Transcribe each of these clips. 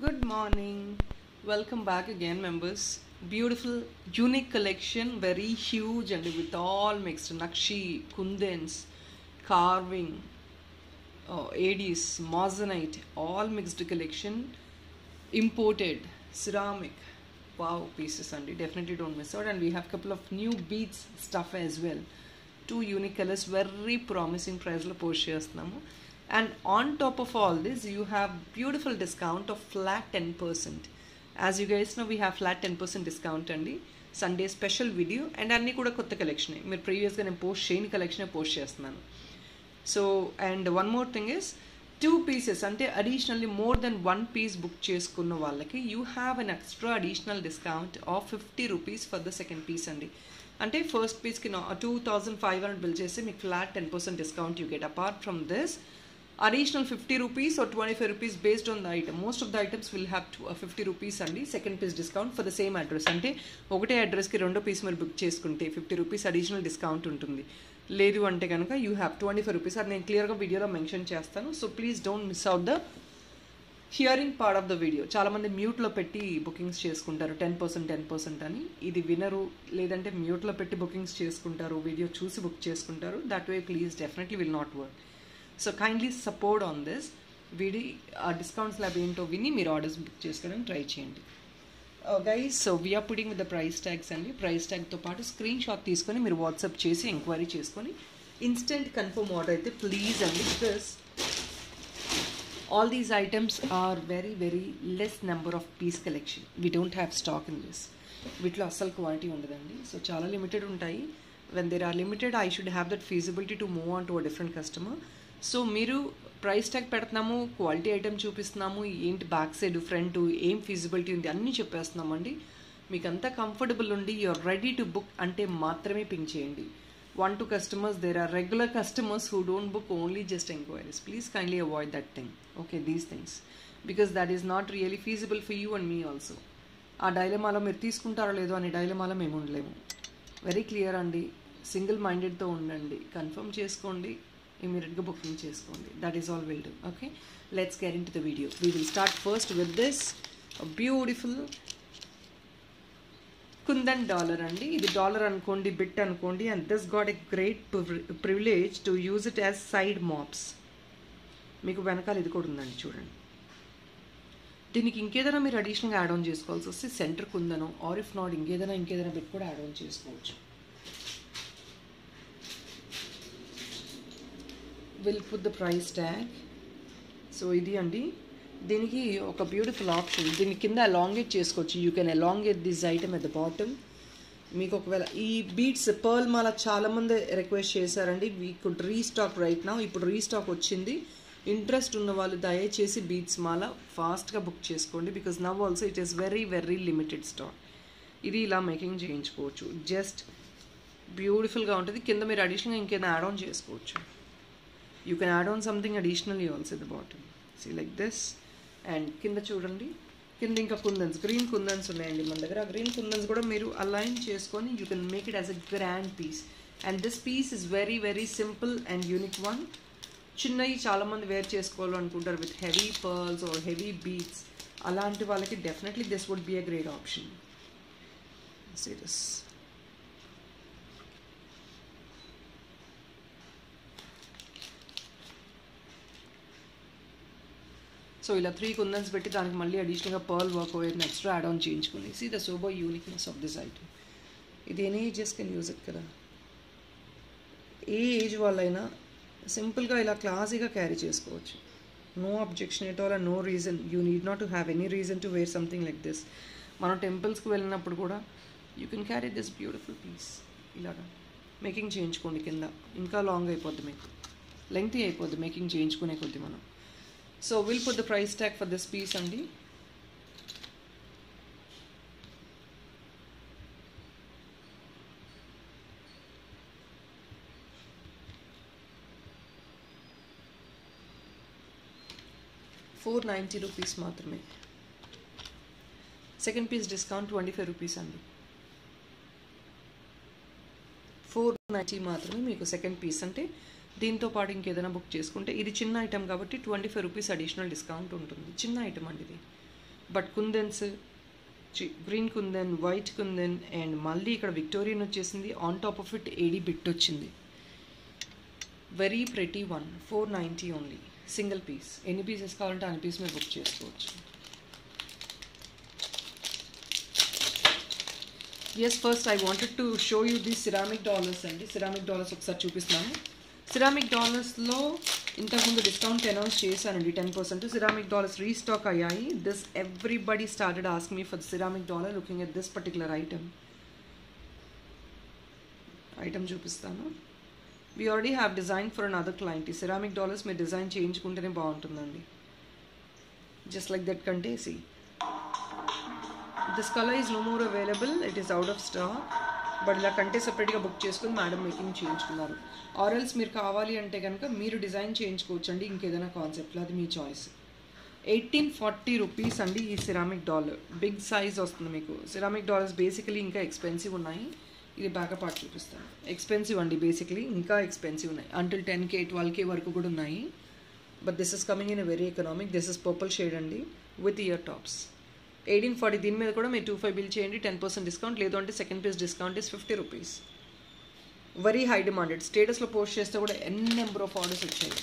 Good morning. Welcome back again, members. Beautiful, unique collection, very huge and with all mixed Nakshi, Kundens, carving, ADs, Moissanite, all mixed collection, imported, ceramic. Wow, pieces, Andy. Definitely don't miss out. And we have a couple of new beads stuff as well. Two unique colors, very promising price lo post chestunnamo. And on top of all this, you have beautiful discount of flat 10%. As you guys know, we have flat 10% discount andi. Sunday special video and అన్నీ కూడా కొత్త collection మీరు ప్రీవియస్గా నేను post చేయని collection post చేస్తున్నాను. So and one more thing is 2 pieces అంటే additionally more than 1 piece book చేసుకున్న వాళ్ళకి you have an extra additional discount of 50 rupees for the second piece అండి. అంటే ఫస్ట్ పీస్కి 2500 బిల్ చేస్తే మీకు flat 10% discount you get. Apart from this additional 50 rupees or 25 rupees based on the item. Most of the items will have 50 rupees అండి second piece discount for the same address. అంటే ఒకటే అడ్రస్కి రెండో piece మీరు book చేసుకుంటే 50 rupees additional discount ఉంటుంది. లేదు అంటే కనుక యూ హ్యావ్ 25 rupees. అది నేను క్లియర్గా వీడియోలో మెన్షన్ చేస్తాను. So please don't miss out the hearing part of the video. చాలామంది మ్యూట్లో పెట్టి బుకింగ్స్ చేసుకుంటారు 10% అని. ఇది వినరు, లేదంటే మ్యూట్లో పెట్టి బుకింగ్స్ చేసుకుంటారు, వీడియో చూసి బుక్ చేసుకుంటారు. That way please definitely will not work. So kindly support on this వీడి డిస్కౌంట్స్ ల్యాబ్ ఏంటో విని మీరు ఆర్డర్స్ బుక్ చేసుకోవడానికి ట్రై చేయండి. Guys, so we are putting with the price tags అండి. ప్రైస్ ట్యాగ్తో పాటు స్క్రీన్ షాట్ తీసుకొని మీరు వాట్సాప్ చేసి ఎంక్వైరీ చేసుకొని ఇన్స్టెంట్ కన్ఫర్మ్ ఆర్డర్ అయితే ప్లీజ్ అండి. Because all these items are very very less number of piece collection. We don't have stock in this. వీటిలో అస్సలు క్వాలిటీ ఉండదండి. సో చాలా లిమిటెడ్ ఉంటాయి. When there are limited I should have that feasibility to move on to a different customer. So మీరు price tag పెడుతున్నాము, quality item చూపిస్తున్నాము, ఏంటి back side front ఏం ఫీజిబిలిటీ ఉంది అన్నీ చెప్పేస్తున్నామండి. మీకు అంతా కంఫర్టబుల్ ఉండి యూఆర్ రెడీ టు బుక్ అంటే మాత్రమే పింక్ చేయండి. 1-2 customers, there are regular customers who don't book, only just enquiries. Please kindly avoid that thing, okay, these things, because that is not really feasible for you and me also. ఆ డైలమాలో మీరు తీసుకుంటారో లేదో అనే డైలమాలో మేము ఉండలేము. వెరీ క్లియర్ అండి. సింగిల్ మైండెడ్తో ఉండండి, కన్ఫర్మ్ చేసుకోండి, immediately booking చేసుకోండి. That is all we'll do. Okay, let's get into the video. We will start first with this beautiful kundan dollar అండి. ఇది డాలర్ అనుకోండి, బిట్ అనుకోండి. And this got a great privilege to use it as side maps. మీకు వెనకాల ఇది కూడా ఉందండి, చూడండి. దీనికి ఇంకేదైనా మీరు అడిషనల్గా యాడ్ ఆన్ చేసుకోవాల్సి వస్తే center kundan or if not ఇంకేదైనా బిట్ కూడా యాడ్ ఆన్ చేసుకోవచ్చు. Will put the price tag. So ఇది అండి. దీనికి ఒక బ్యూటిఫుల్ ఆప్షన్, దీని కింద అలాంగేట్ చేసుకోవచ్చు. You can elongate this item at the bottom. మీకు ఒకవేళ ఈ బీడ్స్ పర్ల్ మాల చాలామంది రిక్వెస్ట్ చేశారండి. We could restock right now. ఇప్పుడు రీస్టాక్ వచ్చింది. ఇంట్రెస్ట్ ఉన్న వాళ్ళు దయచేసి బీడ్స్ మాల ఫాస్ట్గా బుక్ చేసుకోండి. Because now also it is very very limited stock. ఇది ఇలా మేకింగ్ చేయించుకోవచ్చు. జస్ట్ బ్యూటిఫుల్గా ఉంటుంది. కింద మీరు అడిషనల్గా ఇంకేదైనా యాడ్ ఆన్ చేసుకోవచ్చు. You can add on something additionally also at the bottom. See like this. And కింద చూడండి, కింద ఇంకా కుందన్స్, గ్రీన్ కుందన్స్ ఉన్నాయండి మన దగ్గర. గ్రీన్ కుందన్స్ కూడా మీరు అలైన్ చేసుకొని you can make it as a grand piece. And this piece is very very simple and unique one. చిన్నవి చాలామంది వేర్ చేసుకోవాలి అనుకుంటారు with heavy pearls or heavy beads. అలాంటి వాళ్ళకి definitely this would be a great option. See this. So ఇలా 3 కుందన్స్ పెట్టి దానికి మళ్ళీ అడిషనల్గా పర్ల్ వర్క్ ఓయర్ని ఎక్స్ట్రా యాడ్ ఆన్ చేయించుకుని. సీ ద సూపర్ యూనిక్నెస్ ఆఫ్ దిస్ ఐటమ్. ఇది any ages can use it కదా. ఏ ఏజ్ వాళ్ళైనా సింపుల్గా ఇలా క్లాసీగా క్యారీ చేసుకోవచ్చు. No objection at all and no reason. You need not to have any reason to wear something like this. మనం టెంపుల్స్కి వెళ్ళినప్పుడు కూడా you can carry this beautiful piece. ఇలాగా మేకింగ్ చేయించుకోండి. కింద ఇంకా లాంగ్ అయిపోద్ది, మీకు లెంగ్తీ అయిపోద్ది మేకింగ్ చేయించుకునే కొద్ది మనం. So we'll put the price tag for this piece andi. ₹490 మాత్రమే. సెకండ్ పీస్ డిస్కౌంట్ 25 rupees అండి. 490 మాత్రమే మీకు సెకండ్ పీస్. అంటే దీంతో పాటు ఇంకేదైనా బుక్ చేసుకుంటే ఇది చిన్న ఐటమ్ కాబట్టి 25 rupees అడిషనల్ డిస్కౌంట్ ఉంటుంది. చిన్న ఐటమ్ అండి ఇది. But kundans, green kundan, white kundan, and మళ్ళీ ఇక్కడ విక్టోరియన్ వచ్చేసింది. On top of it AD bit వచ్చింది. Very pretty one, 490 only, single piece. ఎన్ని పీసెస్ కావాలంటే అన్ని పీస్ మీరు బుక్ చేసుకోవచ్చు. Yes, first I wanted to show you the ceramic dollars అండి. సిరామిక్ డాలర్స్ ఒకసారి చూపిస్తున్నాను. సిరామిక్ డాలర్స్లో ఇంతకుముందు డిస్కౌంట్ అనౌన్స్ చేశానండి 10%. సిరామిక్ డాలర్స్ రీస్టాక్ అయ్యాయి. This everybody started ask me for ceramic dollar. Looking at this particular item చూపిస్తాను. We already have design for an other client. ఈ ceramic dollars మీరు design చేయించుకుంటేనే బాగుంటుందండి. జస్ట్ లైక్ దట్ కంటే see this colour is no more available, it is out of stock. But ఇలా కంటే సపరేట్గా book చేసుకుని మేడం మేకింగ్ చేయించుకున్నారు. ఆర్ఎల్స్ మీరు కావాలి అంటే కనుక మీరు డిజైన్ చేయించుకోవచ్చు అండి, ఇంకేదైనా కాన్సెప్ట్లో, అది మీ చాయిస్. 1840 రూపీస్ అండి ఈ సిరామిక్ డాలర్. బిగ్ సైజ్ వస్తుంది మీకు. సిరామిక్ డాలర్స్ బేసికలీ ఇంకా ఎక్స్పెన్సివ్ ఉన్నాయి. ఇది బ్యాకప్ పార్ట్ చూపిస్తాను. ఎక్స్పెన్సివ్ అండి, బేసికలీ ఇంకా ఎక్స్పెన్సివ్ ఉన్నాయి. అంటిల్ 10K 12K వరకు కూడా ఉన్నాయి. But this is coming in a very economic. This is purple shade అండి విత్ ఇయర్ టాప్స్. 1840. దీని మీద కూడా మీరు 25 బిల్ చేయండి, 10% డిస్కౌంట్. లేదు అంటే second piece discount is 50 rupees. Very high demanded. స్టేటస్లో పోస్ట్ చేస్తే కూడా ఎన్ నెంబర్ ఆఫ్ ఆర్డర్స్ వచ్చాయి.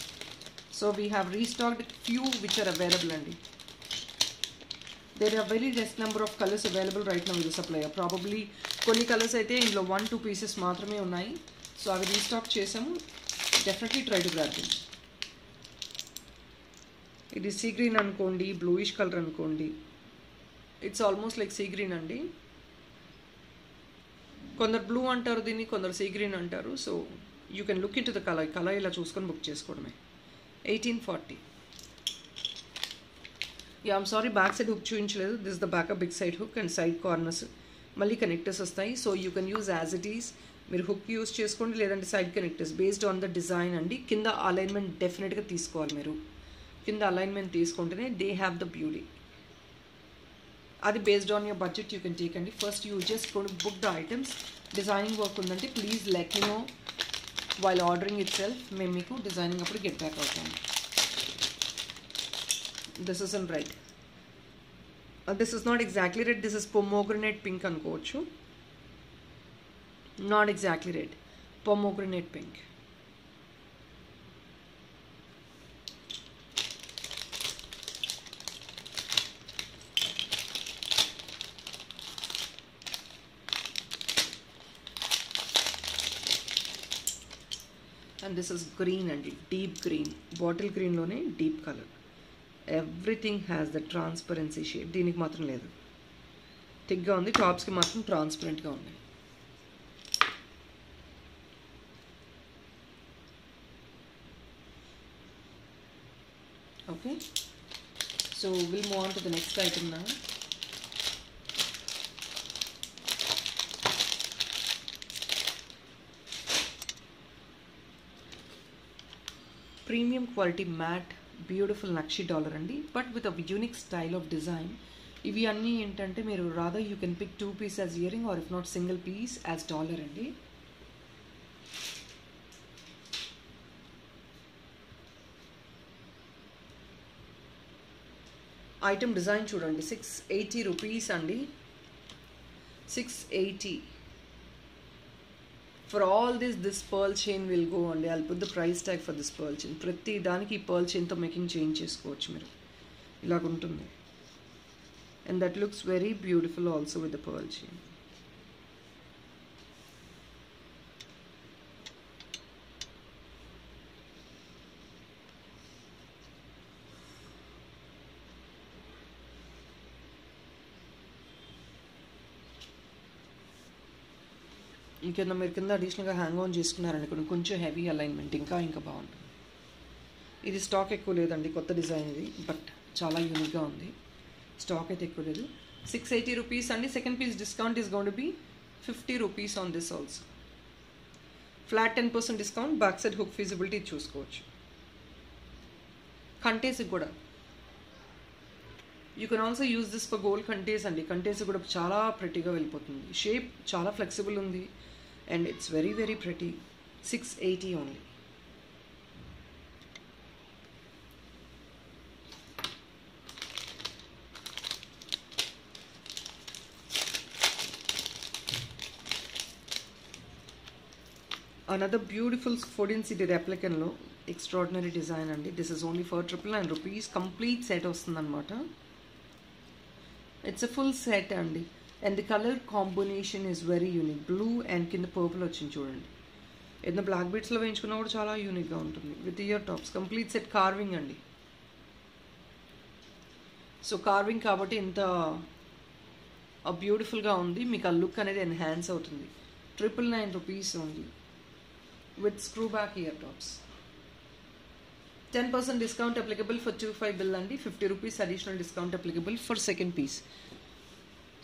So we have restocked few which are available అండి. There are very less number of colours available right now with supplier. Probably కొన్ని colours అయితే ఇందులో 1-2 pieces మాత్రమే ఉన్నాయి. సో అవి రీస్టాక్ చేసాము. Definitely try to grab them. ఇది సీ గ్రీన్ అనుకోండి, బ్లూయిష్ కలర్ అనుకోండి. It's almost like sea green అండి. కొందరు బ్లూ అంటారు దీన్ని, కొందరు సీ గ్రీన్ అంటారు. So you can look into the colour ఇలా చూసుకొని బుక్ చేసుకోవడమే. 1840. I'm sorry, back side hook చూపించలేదు. This the backup big side hook and side corners మళ్ళీ కనెక్టర్స్ వస్తాయి. So you can use as it is. మీరు hook use చేసుకోండి, లేదంటే side connectors based on the design అండి. కింద alignment డెఫినెట్గా తీసుకోవాలి. మీరు కింద అలైన్మెంట్ తీసుకుంటేనే దే హ్యావ్ ద బ్యూటీ. అది based on your budget you can take అండి. First you just gonna book the items. Designing work ఉందంటే please let me know while ordering itself. మేము మీకు డిజైనింగ్ అప్పుడు గెట్ బ్యాక్ అవుతాము. This is in red. This is not exactly red, this is pomegranate pink అనుకోవచ్చు. Not exactly red, pomegranate pink. And this is green అండి, deep green. Bottle గ్రీన్లోనే deep colour. Everything has the transparency shade. దీనికి మాత్రం లేదు, థిక్గా ఉంది. టాప్స్కి మాత్రం ట్రాన్స్పరెంట్గా ఉన్నాయి. Okay, so will move on to the next item నా. ప్రీమియం క్వాలిటీ మ్యాట్ బ్యూటిఫుల్ నక్షి డాలర్ అండి, but with a unique style of design. ఇవి అన్నీ ఏంటంటే మీరు rather you can pick 2 piece as earring or if not single piece as dollar అండి. Item design చూడండి. 680 rupees అండి. 680. For all this pearl chain will go and I'll put the price tag for this pearl chain. ప్రతి దానికి ఈ pearl chain తో making change చేసుకోవచ్చు మీరు. ఇలాగ ఉంటుంది. And that looks very beautiful also with the pearl chain. ఇంకేదో మీరు కింద అడిషనల్గా హ్యాంగ్ ఆన్ చేసుకున్నారనుకోండి, కొంచెం హెవీ అలైన్మెంట్ ఇంకా బాగుంటుంది. ఇది స్టాక్ ఎక్కువ లేదండి, కొత్త డిజైన్ ఇది, బట్ చాలా యూనిక్గా ఉంది. స్టాక్ అయితే ఎక్కువ లేదు. 680 రూపీస్ అండి. Second piece discount is gonna to be 50 rupees on this also. Flat 10% discount. Back side hook feasibility చూసుకోవచ్చు. కంటేస్కి కూడా you can also use this for gold కంటేస్ అండి. కంటేస్ కూడా చాలా ప్రెటీగా వెళ్ళిపోతుంది. షేప్ చాలా ఫ్లెక్సిబుల్ ఉంది and it's very very pretty. 680 only. Another beautiful 14 cd రెప్లికన్లో ఎక్స్ట్రాడినరీ డిజైన్ అండి. This is only for 999 rupees. Complete set వస్తుందన్నమాట. ఇట్స్ అ ఫుల్ సెట్ అండి. And the colour combination is very unique. Blue and కింద purple వచ్చింది చూడండి. ఏదైనా black బీట్స్లో వేయించుకున్నా కూడా చాలా యూనిక్గా ఉంటుంది. With ear tops. Complete set carving అండి. సో కార్వింగ్ కాబట్టి ఇంత బ్యూటిఫుల్గా ఉంది. మీకు ఆ లుక్ అనేది ఎన్హాన్స్ అవుతుంది. 999 rupees only with screw back ear tops. 10% discount applicable for 25 bill and 50 rupees additional discount applicable for second piece.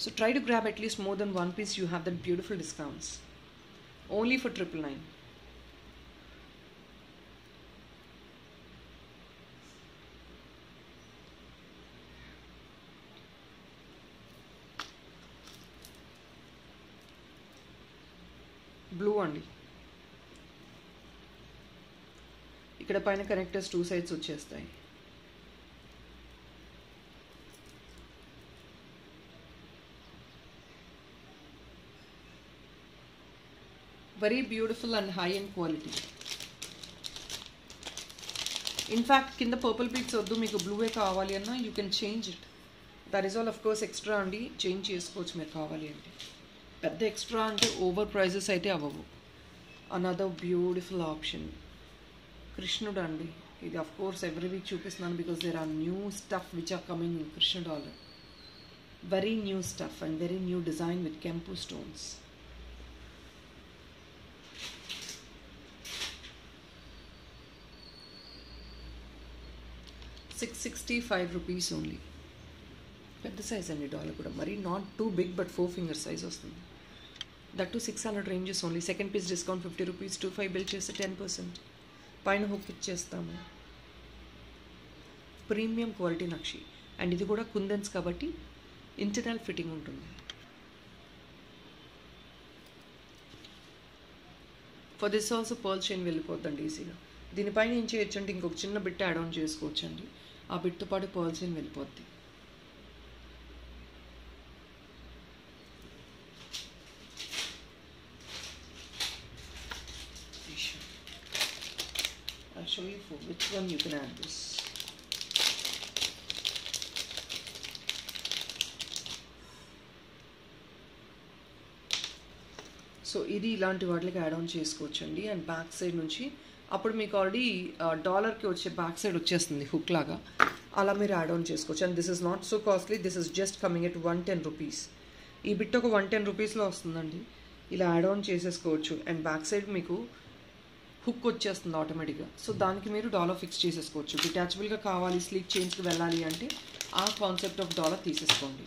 So try to grab at least more than one piece. You have that beautiful discounts only for 999. Blue only. ఇక్కడ పైన connectors 2 sides వచ్చేస్తాయి. Very beautiful and high and quality. In fact కింద purple beats వద్దు, మీకు బ్లూవే కావాలి అన్నా you can change it. That is all of course extra అండి. Change చేసుకోవచ్చు మీరు కావాలి అంటే. పెద్ద ఎక్స్ట్రా అంటే ఓవర్ ప్రైజెస్ అయితే అవ్వవు. అనదర్ బ్యూటిఫుల్ ఆప్షన్ కృష్ణుడు అండి. ఇది అఫ్ కోర్స్ ఎవ్రీ వీక్ చూపిస్తున్నాను because there are new stuff which are coming in కృష్ణుడు order. Very new stuff and very new design with కెంపు స్టోన్స్. ₹665 ఓన్లీ. పెద్ద సైజ్ అండి డాలర్ కూడా. మరీ not too big but 4 finger size వస్తుంది. That too 600 ranges only. Second piece discount ₹50. 25 bill చేస్తే 10%. పైన hook ఇచ్చేస్తాము. Premium quality nakshi. అండ్ ఇది కూడా కుందన్స్ కాబట్టి ఇంటర్నల్ ఫిట్టింగ్ ఉంటుంది. For this also pearl chain వెళ్ళిపోద్దండి ఈజీగా. దీనిపైన ఏం చేయొచ్చు అంటే ఇంకొక చిన్న బిట్ యాడ్ ఆన్ చేసుకోవచ్చండి. ఆ బిట్తో పాటు పర్ల్ చైన్ వెళ్ళిపోద్ది. I'll show you for which one you can add this. So ఇది ఇలాంటి వాటికి యాడ్ ఆన్ చేసుకోవచ్చండి. అండ్ బ్యాక్ సైడ్ నుంచి అప్పుడు మీకు ఆల్రెడీ డాలర్కి వచ్చే బ్యాక్ సైడ్ వచ్చేస్తుంది హుక్ లాగా. అలా మీరు యాడ్ ఆన్ చేసుకోవచ్చు. And this is not so costly. This is just coming at ₹110. ఈ బిట్ ఒక ₹110 వస్తుందండి. ఇలా యాడ్ ఆన్ చేసేసుకోవచ్చు. అండ్ బ్యాక్ సైడ్ మీకు హుక్ వచ్చేస్తుంది ఆటోమేటిక్గా. సో దానికి మీరు డాలర్ ఫిక్స్ చేసేసుకోవచ్చు. డిటాచబుల్గా కావాలి, స్లీక్ చైన్స్కి వెళ్ళాలి అంటే ఆ కాన్సెప్ట్ ఆఫ్ డాలర్ తీసేసుకోండి.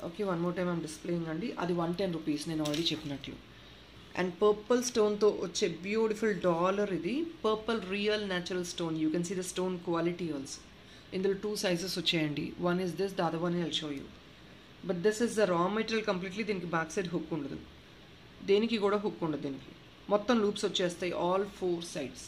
Okay, one more time I'm displaying అండి. అది ₹110 నేను ఆల్రెడీ చెప్పినట్లు. అండ్ పర్పుల్ స్టోన్తో వచ్చే బ్యూటిఫుల్ డాలర్ ఇది. Purple real natural stone. You can see the stone quality also. ఇందులో 2 sizes వచ్చాయండి. One is this, the other one I'll show you. But this is the raw material completely. దీనికి back side hook ఉండదు, దేనికి కూడా hook ఉండదు. దీనికి మొత్తం loops వచ్చేస్తాయి all 4 sides.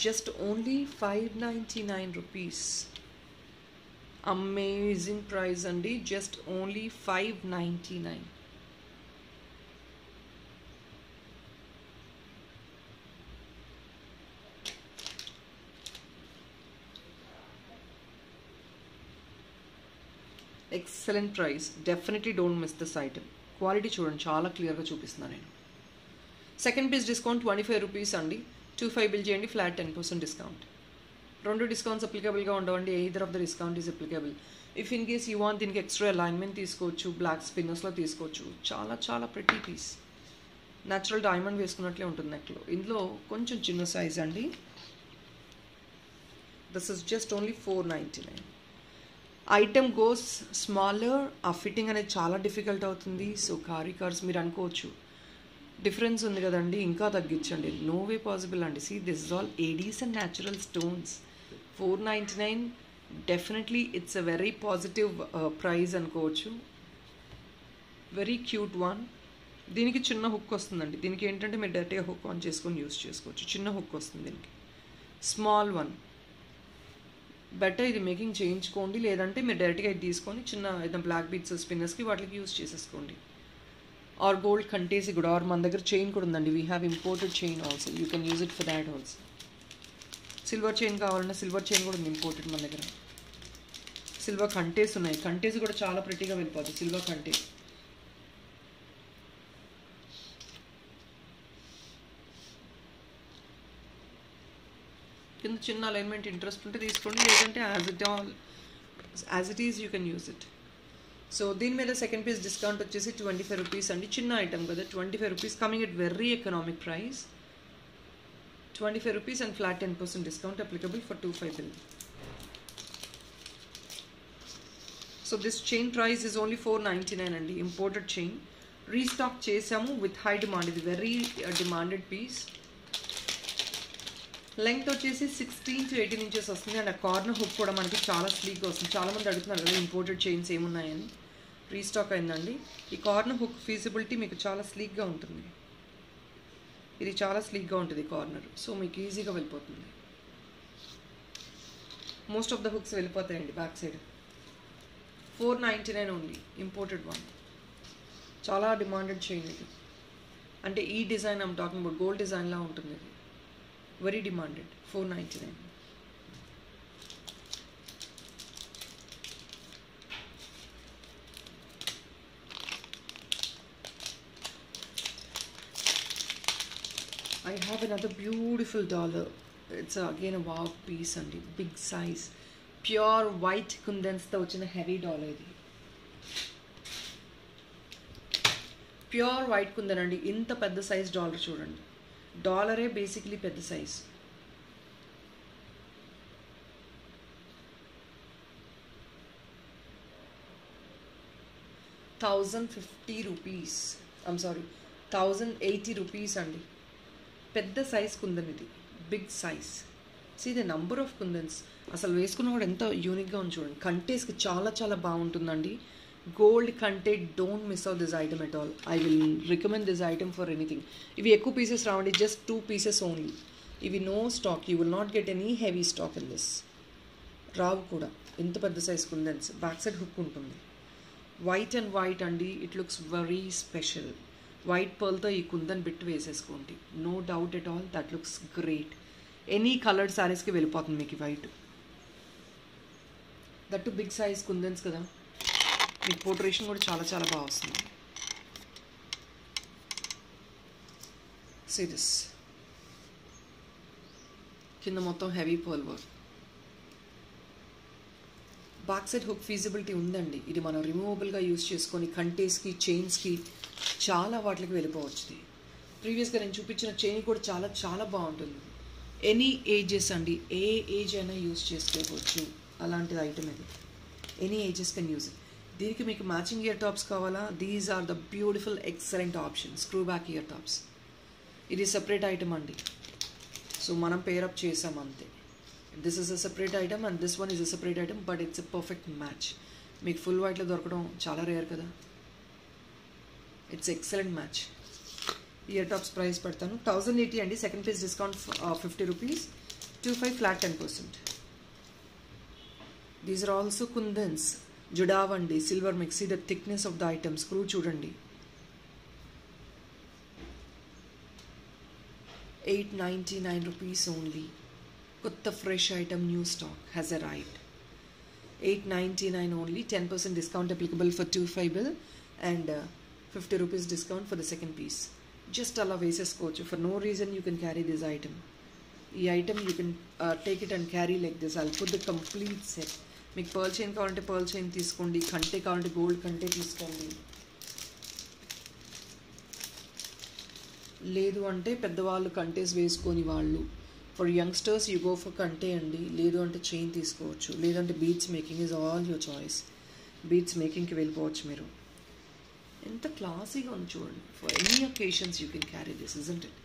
Just only ₹599. Amazing price అండి. Just only $599. Excellent price. Definitely don't miss this item. Quality చూడండి, చాలా క్లియర్గా చూపిస్తున్నాను నేను. సెకండ్ పీస్ డిస్కౌంట్ ₹25 అండి. 25 బిల్ చేయండి, ఫ్లాట్ 10% డిస్కౌంట్. 2 డిస్కౌంట్స్ అప్లికబుల్గా ఉండవండి. Either of the discount is applicable. If in case you want దీనికి ఎక్స్ట్రా అలైన్మెంట్ తీసుకోవచ్చు, బ్లాక్ స్పిన్నర్స్లో తీసుకోవచ్చు. చాలా చాలా ప్రెటీ పీస్. న్యాచురల్ డైమండ్ వేసుకున్నట్లే ఉంటుంది నెక్లో. ఇందులో కొంచెం చిన్న సైజ్ అండి. This is just only $499. Item goes smaller, ఆ ఫిట్టింగ్ అనేది చాలా డిఫికల్ట్ అవుతుంది. సో కార్స్ మీరు అనుకోవచ్చు డిఫరెన్స్ ఉంది కదండి, ఇంకా తగ్గించండి. నో వే పాసిబుల్ అండి. See this is all ADs and natural stones. $499 definitely it's a very positive price అనుకోవచ్చు. Very cute one. దీనికి చిన్న హుక్ వస్తుందండి. దీనికి ఏంటంటే మీరు డైరెక్ట్గా హుక్ ఆన్ చేసుకొని యూస్ చేసుకోవచ్చు. చిన్న హుక్ వస్తుంది దీనికి, స్మాల్ వన్. బెటర్ ఇది మేకింగ్ చేయించుకోండి, లేదంటే మీరు డైరెక్ట్గా ఇది తీసుకొని చిన్న ఏదైనా బ్లాక్ బీట్స్ స్పిన్నర్స్కి వాటికి యూస్ చేసేసుకోండి. ఆర్ గోల్డ్ కంటేసి కూడా, ఆర్ మన దగ్గర చైన్ కూడా ఉందండి. We have imported chain also, you can use it for that also. Silver chain కావాలన్నా సిల్వర్ చైన్ కూడా ఉంది ఇంపోర్టెడ్ మన దగ్గర. సిల్వర్ కంటేస్ ఉన్నాయి. కంటేస్ కూడా చాలా ప్రెట్టీగా వెళ్ళిపోతుంది సిల్వర్ కంటేస్. కింద చిన్న అలైన్మెంట్ ఇంట్రెస్ట్ ఉంటే తీసుకోండి, లేదంటే as it is you can use it. So దీని మీద సెకండ్ పీస్ డిస్కౌంట్ వచ్చేసి 25 రూపీస్ అండి. చిన్న ఐటమ్ కదా, 25 rupees, coming at very economic price. 25 rupees and flat 10% discount applicable for 25 bill. So this chain price is only 499 and imported chain. Restock chesamu with high demand. It is very demanded piece. Length వచ్చేసి 16 to 18 inches వస్తుంది. And ఆ corner hook కూడా మనకి చాలా స్లీక్గా వస్తుంది. చాలామంది అడుగుతున్నారు కదా ఇంపోర్టెడ్ చైన్స్ ఏమున్నాయని. రీస్టాక్ అయిందండి. ఈ కార్నర్ హుక్ ఫీజిబిలిటీ మీకు చాలా స్లీక్గా ఉంటుంది. ఇది చాలా స్లీక్గా ఉంటుంది కార్నర్, సో మీకు ఈజీగా వెళ్ళిపోతుంది. మోస్ట్ ఆఫ్ ద హుక్స్ వెళ్ళిపోతాయండి back side. 499 only, imported one. చాలా డిమాండెడ్ చైన్ ఇది. అంటే ఈ design I'm talking about, gold డిజైన్లా ఉంటుంది ఇది. Very demanded. 499. I have another beautiful dollar. It's again a wow piece and big size. Pure white kundans తో వచ్చిన heavy dollar ఇది. ప్యూర్ వైట్ కుందన్ అండి. ఇంత పెద్ద సైజ్ డాలర్ చూడండి. డాలరే బేసిక్లీ పెద్ద సైజ్. ₹1,050. ఐమ్ సారీ, 1,080 రూపీస్ అండి. పెద్ద సైజ్ కుందన్ ఇది, big size. See the number of kundans. అసలు వేసుకున్న కూడా ఎంత యూనిక్గా ఉంది చూడండి. కంటేస్కి చాలా చాలా బాగుంటుందండి. గోల్డ్ కంటే don't miss out this item at all. I will recommend this item for anything. ఇవి ఎక్కువ పీసెస్ రావండి, జస్ట్ 2 pieces ఓన్లీ. ఇవి no stock, you will not get any heavy stock in this. రావు కూడా ఇంత పెద్ద size kundans. Back side hook ఉంటుంది. White and white అండి. It looks very special. White పర్ల్తో ఈ కుందన్ బిట్ వేసేసుకోండి. No doubt at all, that looks great. Any coloured శారీస్కి వెళ్ళిపోతుంది మీకు white. That too big size kundans కదా, మీకు పోర్ట్రేషన్ కూడా చాలా చాలా బాగా వస్తుంది. See this. కింద మొత్తం heavy pearl work. Back side hook feasibility ఉందండి. ఇది మనం రిమూవబుల్గా యూజ్ చేసుకొని కంటేస్కి, చైన్స్కి, చాలా వాటికి వెళ్ళిపోవచ్చు. ప్రీవియస్గా నేను చూపించిన చైన్ కూడా చాలా చాలా బాగుంటుంది. ఎనీ ఏజెస్ అండి, ఏ ఏజ్ అయినా యూజ్ చేసుకోవచ్చు. అలాంటిది ఐటమ్ ఇది. Any ages can use it. దీనికి మీకు మ్యాచింగ్ ఇయర్ టాప్స్ కావాలా? These are the beautiful excellent option. Screw back ear tops. ఇది సెపరేట్ ఐటమ్ అండి. సో మనం పేరప్ చేసాం అంతే. This is a separate item and this one is a separate item, but it's a perfect match. మీకు full వైట్లో దొరకడం చాలా rare కదా. It's excellent match. Ear tops price పెడతాను 1080 అండి. Second piece discount 50 rupees. 25 flat 10%. These are also kundans. Jadau అండి, silver mix. The thickness of the item. Screw చూడండి. 899 rupees only. కొత్త fresh item, new stock has arrived. 899 only. 10% discount applicable for 25 bill and 50 rupees discount for the second piece. Just అలా వేసేసుకోవచ్చు. For no reason you can carry this item. ఈ item you can take it and carry like this. I'll put the complete set. మీకు pearl chain కావాలంటే pearl chain తీసుకోండి, కంటే కావాలంటే gold కంటే తీసుకోండి, లేదు అంటే పెద్దవాళ్ళు కంటేస్ వేసుకొని వాళ్ళు. For youngsters you go for కంటే అండి. లేదు అంటే చైన్ తీసుకోవచ్చు, లేదంటే beads making is all your choice. Beads మేకింగ్కి వెళ్ళిపోవచ్చు మీరు. ఎంత క్లాసీగా ఉంది చూడండి. For any occasions you can carry this, isn't it?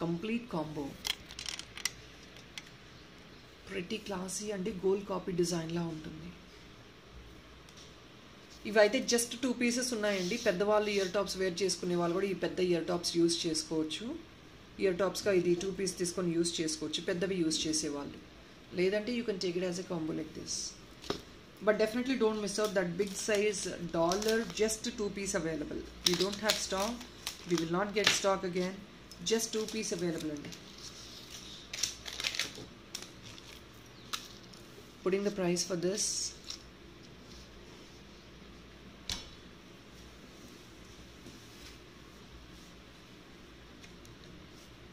Complete combo. Pretty classy అంటే గోల్డ్ కాపీ డిజైన్లా ఉంటుంది. ఇవైతే జస్ట్ 2 పీసెస్ ఉన్నాయండి. పెద్దవాళ్ళు ఇయర్ టాప్స్ వేర్ చేసుకునే వాళ్ళు కూడా ఈ పెద్ద ఇయర్ టాప్స్ యూజ్ చేసుకోవచ్చు. ఇయర్ టాప్స్గా ఇది 2 పీస్ తీసుకొని యూజ్ చేసుకోవచ్చు, పెద్దవి యూజ్ చేసేవాళ్ళు. లేదంటే you can take it as a combo like this. But definitely don't miss out that big size dollar, just 2 piece available. We don't have stock. We will not get stock again. Just 2 piece available. Putting the price for this.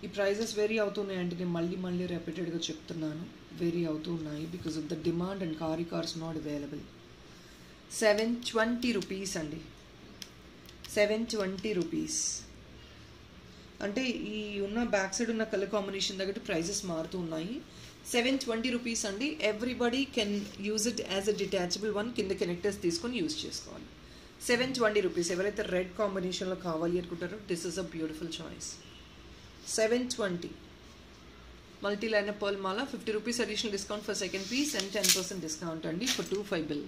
ఈ prices vary అవుతున్నాయంటే నేను మళ్ళీ రిపీటెడ్గా చెప్తున్నాను, vary అవుతున్నాయి because of the demand and cars not available. 720 rupees అండి, 720 rupees. అంటే ఈ ఉన్న బ్యాక్ సైడ్ ఉన్న కలర్ కాంబినేషన్ తగ్గట్టు ప్రైజెస్ మారుతూ ఉన్నాయి. 720 రూపీస్ అండి. Everybody can use it as a detachable one, కింద కనెక్టర్స్ తీసుకొని యూజ్ చేసుకోవాలి. 720 రూపీస్. ఎవరైతే రెడ్ కాంబినేషన్లో కావాలి అనుకుంటారో this is a beautiful choice. 720 multi liner pearl mala, 50 rupees additional discount for second piece and 10% discount andi for 25 bill.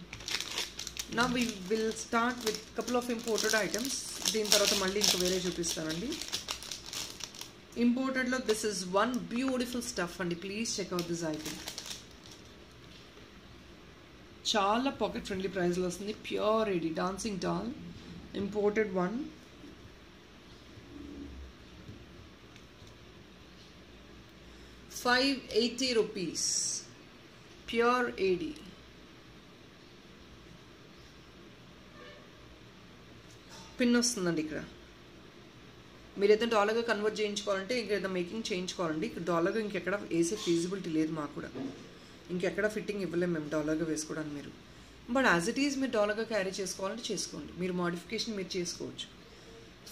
Now we will start with couple of imported items. Deen tarvata malli inko vere chupistanandi. Imported lo this is one beautiful stuff andi. Please check out this item. Chaala pocket friendly price lo vastundi. Pure AD dancing doll, imported one. 580 rupees, pure AD. Pin వస్తుందండి ఇక్కడ. మీరైతే డాలర్గా convert చేయించుకోవాలంటే ఇంకేదో making చేయించుకోవాలండి. ఇక్కడ డాలర్గా ఇంకెక్కడ వేసే feasibility లేదు మాకు కూడా, ఇంకెక్కడ ఫిట్టింగ్ ఇవ్వలేము మేము డాలర్గా వేసుకోవడానికి. మీరు బట్ యాజ్ ఇట్ ఈజ్ మీరు డాలర్గా క్యారీ చేసుకోవాలంటే చేసుకోండి, మీరు మోడిఫికేషన్ మీరు చేసుకోవచ్చు.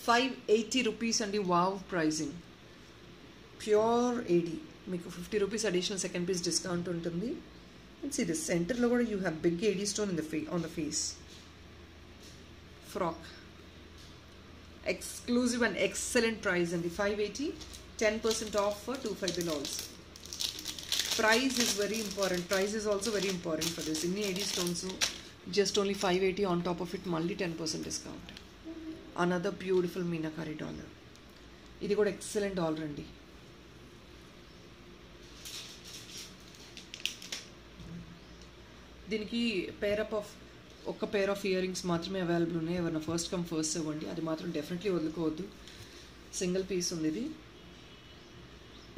580 రూపీస్ అండి. Wow pricing, pure AD. మీకు 50 rupees additional second piece discount ఉంటుంది. అండ్ సీ దిస్ సెంటర్లో కూడా you have big AD stone in the on the face. Frock exclusive and excellent price అండి. 580, 10% off for 25 bill also. Price is very important. Price is also very important for this. ఇన్ని AD stones just only 580 on top of it, మళ్ళీ 10% discount. Another beautiful meenakari dollar. ఇది కూడా excellent dollar అండి. దీనికి ఒక pair of ear rings మాత్రమే available ఉన్నాయి. ఎవరైనా ఫస్ట్ కమ్ ఫస్ట్ ఇవ్వండి, అది మాత్రం డెఫినెట్లీ వదులుకోవద్దు. సింగిల్ పీస్ ఉంది ఇది.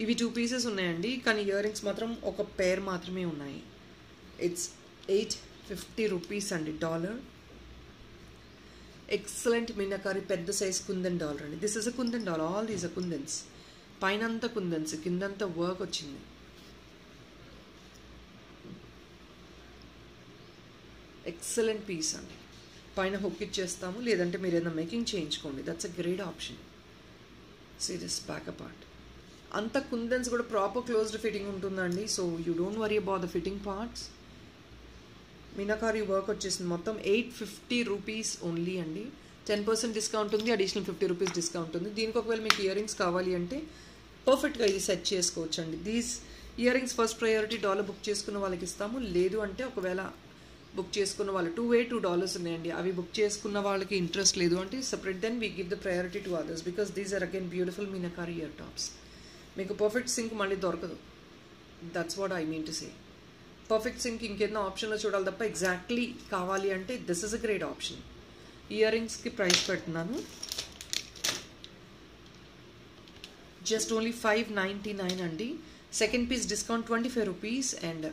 ఇవి 2 పీసెస్ ఉన్నాయండి, కానీ ఇయర్ రింగ్స్ మాత్రం ఒక పేర్ మాత్రమే ఉన్నాయి. ఇట్స్ 850 రూపీస్ అండి డాలర్. ఎక్సలెంట్ మీనాకారి పెద్ద సైజ్ కుందన్ డాలర్ అండి. This is a kundan dollar. All these a kundans. పైన అంతా కుందన్స్, కిందంతా వర్క్ వచ్చింది. ఎక్సలెంట్ పీస్ అండి. పైన హుక్ ఇచ్చేస్తాము, లేదంటే మీరు ఏదైనా మేకింగ్ చేయించుకోండి. That's a great option. See this back apart. అంత కుందన్స్ కూడా ప్రాపర్ క్లోజ్డ్ ఫిట్టింగ్ ఉంటుందండి. So you don't worry about the fitting parts. Meenakari work వచ్చేసింది. మొత్తం 850 రూపీస్ ఓన్లీ అండి. 10% డిస్కౌంట్ ఉంది, అడిషనల్ 50 రూపీస్ డిస్కౌంట్ ఉంది. దీనికి ఒకవేళ మీకు ఇయర్ రింగ్స్ కావాలి అంటే పర్ఫెక్ట్గా ఇది సెట్ చేసుకోవచ్చు అండి. These ear rings first priority dollar book చేసుకున్న వాళ్ళకి ఇస్తాము. లేదు అంటే ఒకవేళ బుక్ చేసుకున్న వాళ్ళు $2 ఉన్నాయండి, అవి బుక్ చేసుకున్న వాళ్ళకి ఇంట్రెస్ట్ లేదు అంటే separate then we give the priority to others because these are again beautiful meenakari ear tops. మీకు పర్ఫెక్ట్ సింక్ మళ్ళీ దొరకదు. That's what I mean to say. Perfect sync ఇంకేదైనా ఆప్షన్లో చూడాలి తప్ప ఎగ్జాక్ట్లీ కావాలి అంటే this is a great option. Ear రింగ్స్కి ప్రైస్ పెడుతున్నాను జస్ట్ ఓన్లీ 599 అండి. Second piece discount 25 rupees and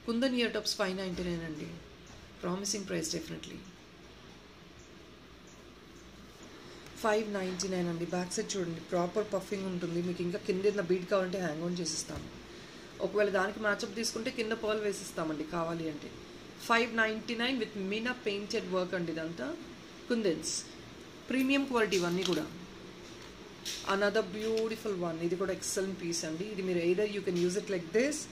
kundan ear tops 599 అండి. Promising price definitely. 599 అండి. బ్యాక్ సైడ్ చూడండి ప్రాపర్ పఫింగ్ ఉంటుంది. మీకు ఇంకా కింద ఏదైనా బీట్ కావాలంటే హ్యాంగ్ ఆన్ చేసిస్తాము. ఒకవేళ దానికి మ్యాచప్ తీసుకుంటే కింద పర్ల్ వేసిస్తామండి కావాలి అంటే. 599 విత్ మీనా పెయింటెడ్ వర్క్ అండి. ఇదంతా కుందన్స్ ప్రీమియం క్వాలిటీ ఇవన్నీ కూడా. Another beautiful one. ఇది కూడా ఎక్సలెంట్ పీస్ అండి. ఇది మీరు either you can use it like this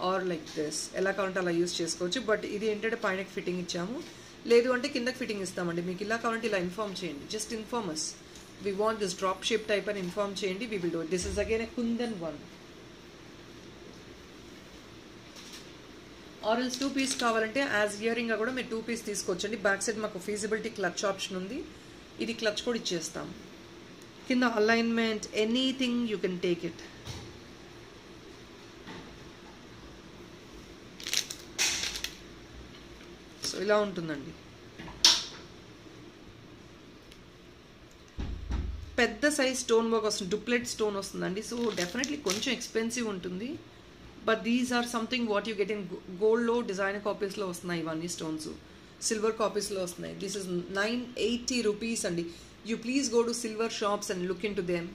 or like this, ఎలా కావాలంటే అలా యూజ్ చేసుకోవచ్చు. బట్ ఇది ఏంటంటే పైనకి ఫిట్టింగ్ ఇచ్చాము, లేదు అంటే కిందకి ఫిట్టింగ్ ఇస్తామండి. మీకు ఇలా కావాలంటే ఇలా ఇన్ఫార్మ్ చేయండి. Just inform us we want this drop shape type అని ఇన్ఫార్మ్ చేయండి. We will do it. This is again a kundan one. Or else 2 piece కావాలంటే యాజ్ ఇయరింగ్గా కూడా మీరు 2 పీస్ తీసుకోవచ్చండి. బ్యాక్ సైడ్ మాకు ఫీజిబిలిటీ క్లచ్ ఆప్షన్ ఉంది. ఇది క్లచ్ కూడా ఇచ్చేస్తాం. కింద alignment anything you can take it. So ఇలా ఉంటుందండి. పెద్ద సైజ్ స్టోన్ వర్క్ వస్తుంది, డూప్లెట్ స్టోన్ వస్తుందండి. సో డెఫినెట్లీ కొంచెం ఎక్స్పెన్సివ్ ఉంటుంది. But these are something what you get in గోల్డ్లో డిజైనర్ కాపీస్లో వస్తున్నాయి ఇవన్నీ స్టోన్స్. సిల్వర్ కాపీస్లో వస్తున్నాయి. దిస్ ఇస్ 980 రూపీస్ అండి. You please go to silver shops and look into them.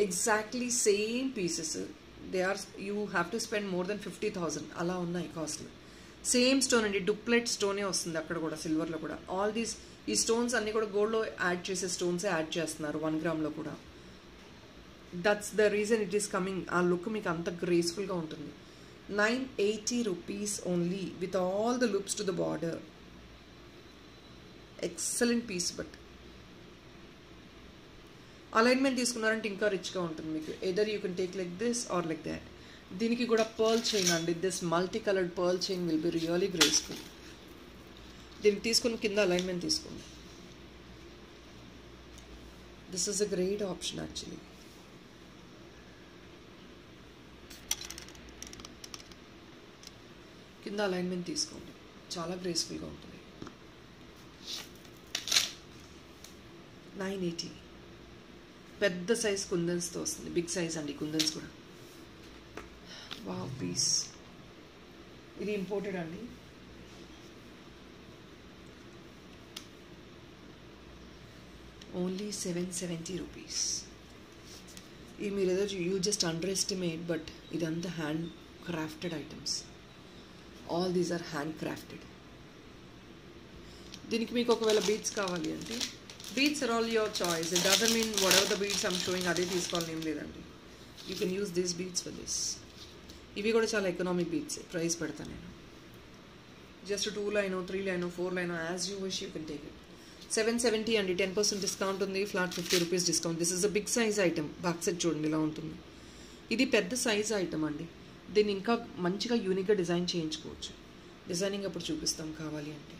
Exactly same pieces. They are you have to spend more than 50,000 అలా ఉన్నాయి కాస్ట్లు. Same stone అండి, డూప్లెట్ స్టోనే వస్తుంది అక్కడ కూడా, సిల్వర్లో కూడా. ఆల్ దీస్ ఈ స్టోన్స్ అన్నీ కూడా గోల్డ్లో యాడ్ చేసే స్టోన్సే యాడ్ చేస్తున్నారు 1 గ్రామ్లో కూడా. That's the reason it is coming. ఆ లుక్ మీకు అంత గ్రేస్ఫుల్గా ఉంటుంది. 980 rupees only with all the loops to the border. Excellent piece. But alignment తీసుకున్నారంటే ఇంకా రిచ్గా ఉంటుంది మీకు. Either you can take like this or like that. దీనికి కూడా పర్ల్ చైన్ అండి. This multi coloured pearl chain will be really graceful. దీనికి తీసుకుని కింద అలైన్మెంట్ తీసుకోండి. This is a great option actually. కింద అలైన్మెంట్ తీసుకోండి, చాలా గ్రేస్ఫుల్గా ఉంటుంది. 980. పెద్ద సైజ్ కుందన్స్తో వస్తుంది. బిగ్ సైజ్ అండి కుందన్స్ కూడా. Wow piece. ఇది ఇంపోర్టెడ్ అండి. Only 770 rupees. ఈ మీరు ఏదో you just underestimate, but ఇదంతా hand crafted items. All these are hand crafted. దీనికి మీకు ఒకవేళ బీడ్స్ కావాలి అంటే beads are all your choice. It doesn't mean whatever the beads I'm showing అదే తీసుకోవాలని ఏం లేదండి. You can use this beads for this. ఇవి కూడా చాలా ఎకనామిక్ బీడ్స్. ప్రైస్ పెడతాను నేను. Just 2 line 3 line 4 line as you wish you can take it. 770 అండి. 10% డిస్కౌంట్ ఉంది. Flat 50 rupees discount. This is a big size item. Back side చూడండి ఇలా ఉంటుంది. ఇది పెద్ద సైజ్ ఐటమ్ అండి. దీన్ని ఇంకా మంచిగా యూనిక్గా డిజైన్ చేయించుకోవచ్చు. డిజైనింగ్ అప్పుడు చూపిస్తాం కావాలి అంటే.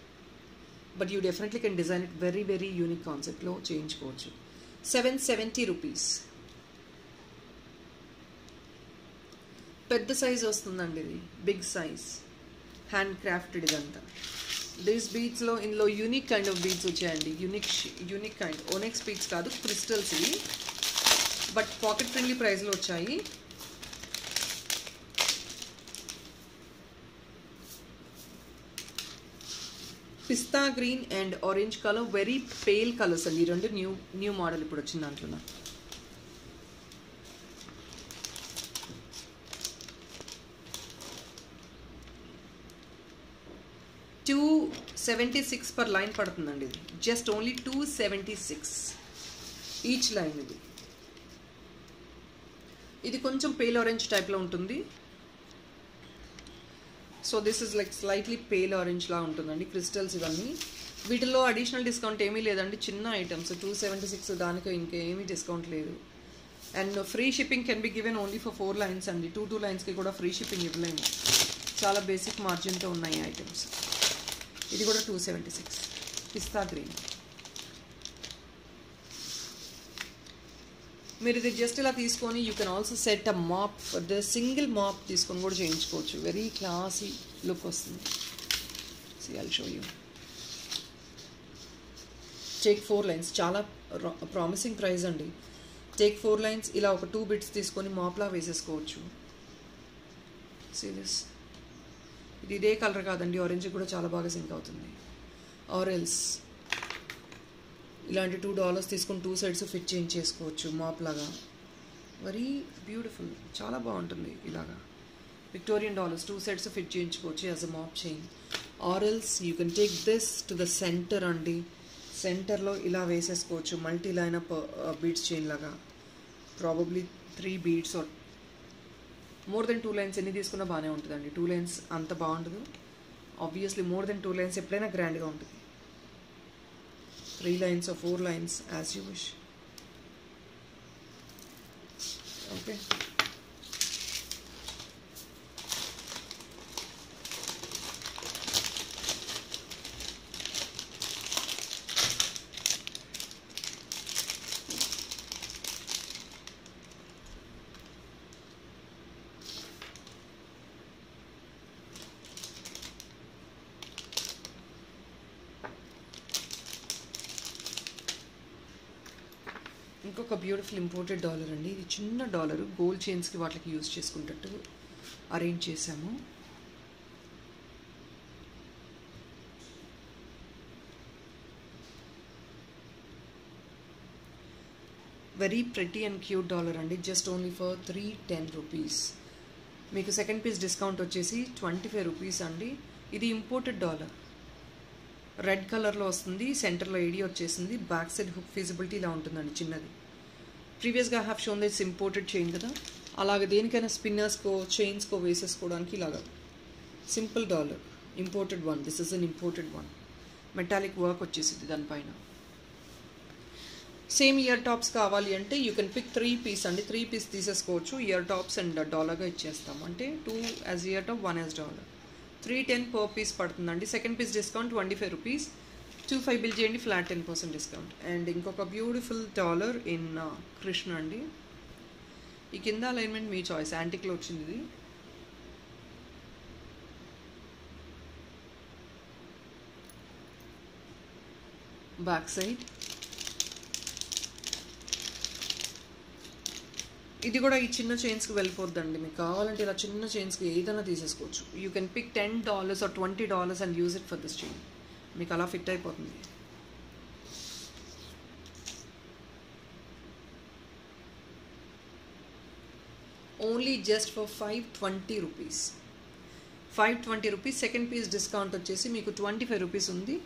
But you definitely can design it very very unique కాన్సెప్ట్లో చేయించుకోవచ్చు. 770 రూపీస్. పెద్ద సైజ్ వస్తుందండి ఇది. బిగ్ సైజ్ హ్యాండ్ క్రాఫ్టెడ్ ఇదంతా. దీస్ బీడ్స్లో ఇందులో యూనిక్ కైండ్ ఆఫ్ బీడ్స్ వచ్చాయండి. Unique kind. ఓనెక్స్ బీడ్స్ కాదు, క్రిస్టల్స్ ఇవి. బట్ పాకెట్ ఫ్రెండ్లీ ప్రైస్లో వచ్చాయి. Pista green and orange colour, very pale colours అండి. ఈ రెండు న్యూ మోడల్ ఇప్పుడు వచ్చింది దాంట్లో. 276 పర్ లైన్ పడుతుందండి ఇది. Just only 276 each line. ఇది కొంచెం పేల్ ఆరెంజ్ టైప్లో ఉంటుంది. So this is like slightly pale orange లా ఉంటుందండి. క్రిస్టల్స్ ఇవన్నీ. వీటిలో అడిషనల్ డిస్కౌంట్ ఏమీ లేదండి. చిన్న ఐటమ్స్ 276, దానికి ఇంకేమీ డిస్కౌంట్ లేదు. And free shipping can be given only for 4 lines అండి. 2 లైన్స్కి కూడా ఫ్రీ షిప్పింగ్ ఇవ్వలేము. చాలా బేసిక్ మార్జిన్తో ఉన్నాయి ఐటమ్స్. ఇది కూడా 276. పిస్తా గ్రీన్. మీరు ఇది జస్ట్ ఇలా తీసుకొని you can also set a mop. The single mop తీసుకొని కూడా చేయించుకోవచ్చు. వెరీ క్లాసీ లుక్ వస్తుంది. See I'll show you. Take 4 lines. చాలా ప్రామిసింగ్ ప్రైస్ అండి. Take 4 lines. ఇలా ఒక 2 బిట్స్ తీసుకొని మాప్లా వేసేసుకోవచ్చు. See this. ఇది ఇదే కలర్ కాదండి, ఆరెంజ్ కూడా చాలా బాగా సింక్ అవుతుంది. ఆరెల్స్ ఇలాంటి $2 తీసుకొని 2 సైడ్స్ ఫిట్ చేయించేసుకోవచ్చు మాప్ లాగా. Very beautiful. చాలా బాగుంటుంది ఇలాగా. విక్టోరియన్ డాలర్స్ 2 సైడ్స్ ఫిట్ చేయించుకోవచ్చు యాజ్ అ మాప్ chain. Or else you can take this to the centre అండి. సెంటర్లో ఇలా వేసేసుకోవచ్చు. Multi line up beads chain లాగా. Probably 3 beads or more than 2 lines ఎన్ని తీసుకున్నా బాగానే ఉంటుందండి. 2 లైన్స్ అంత బాగుండదు. ఆబ్వియస్లీ మోర్ దెన్ 2 లైన్స్ ఎప్పుడైనా గ్రాండ్గా ఉంటుంది. 3 lines or 4 lines as you wish. Okay. ఇంకొక బ్యూటిఫుల్ ఇంపోర్టెడ్ డాలర్ అండి. ఇది చిన్న డాలరు, గోల్డ్ చైన్స్కి వాటికి యూజ్ చేసుకునేటట్టు అరేంజ్ చేశాము. Very pretty and cute dollar అండి. Just only for 310 rupees. మీకు సెకండ్ పీస్ డిస్కౌంట్ వచ్చేసి 25 రూపీస్ అండి. ఇది ఇంపోర్టెడ్ డాలర్, రెడ్ కలర్లో వస్తుంది, సెంటర్లో ఏడీ వచ్చేసింది, బ్యాక్ సైడ్ హుక్ ఫీజిబిలిటీ ఇలా ఉంటుందండి చిన్నది. ప్రీవియస్గా I have shown this imported chain కదా, అలాగే దేనికైనా స్పిన్నర్స్కో చైన్స్కో వేసేసుకోవడానికి ఇలాగా simple dollar, imported one. This is an imported one. Metallic work వచ్చేసింది దానిపైన. సేమ్ ఇయర్ టాప్స్ కావాలి అంటే యూ కెన్ పిక్ 3 పీస్ అండి. 3 పీస్ తీసేసుకోవచ్చు. ఇయర్ టాప్స్ అండ్ డాలర్గా ఇచ్చేస్తాము. అంటే 2 as ear top, 1 as dollar. 310 per piece పడుతుందండి. Second piece discount 25 rupees. 25 bill చేయండి, ఫ్లాట్ 10% డిస్కౌంట్. అండ్ ఇంకొక బ్యూటిఫుల్ డాలర్ ఇన్ కృష్ణ అండి. ఈ కింద అలైన్మెంట్ మీ చాయిస్, యాంటిక్లో వచ్చింది ఇది. బ్యాక్ సైడ్ ఇది కూడా ఈ చిన్న చైన్స్కి వెళ్ళిపోద్దండి. మీకు కావాలంటే ఇలా చిన్న చైన్స్కి ఏదైనా తీసేసుకోవచ్చు. You can pick $10 or $20 and use it for this chain. మీకు అలా ఫిట్ అయిపోతుంది. Only just for 520 rupees. 520 rupees. Second piece discount వచ్చేసి మీకు 25 రూపీస్ ఉంది,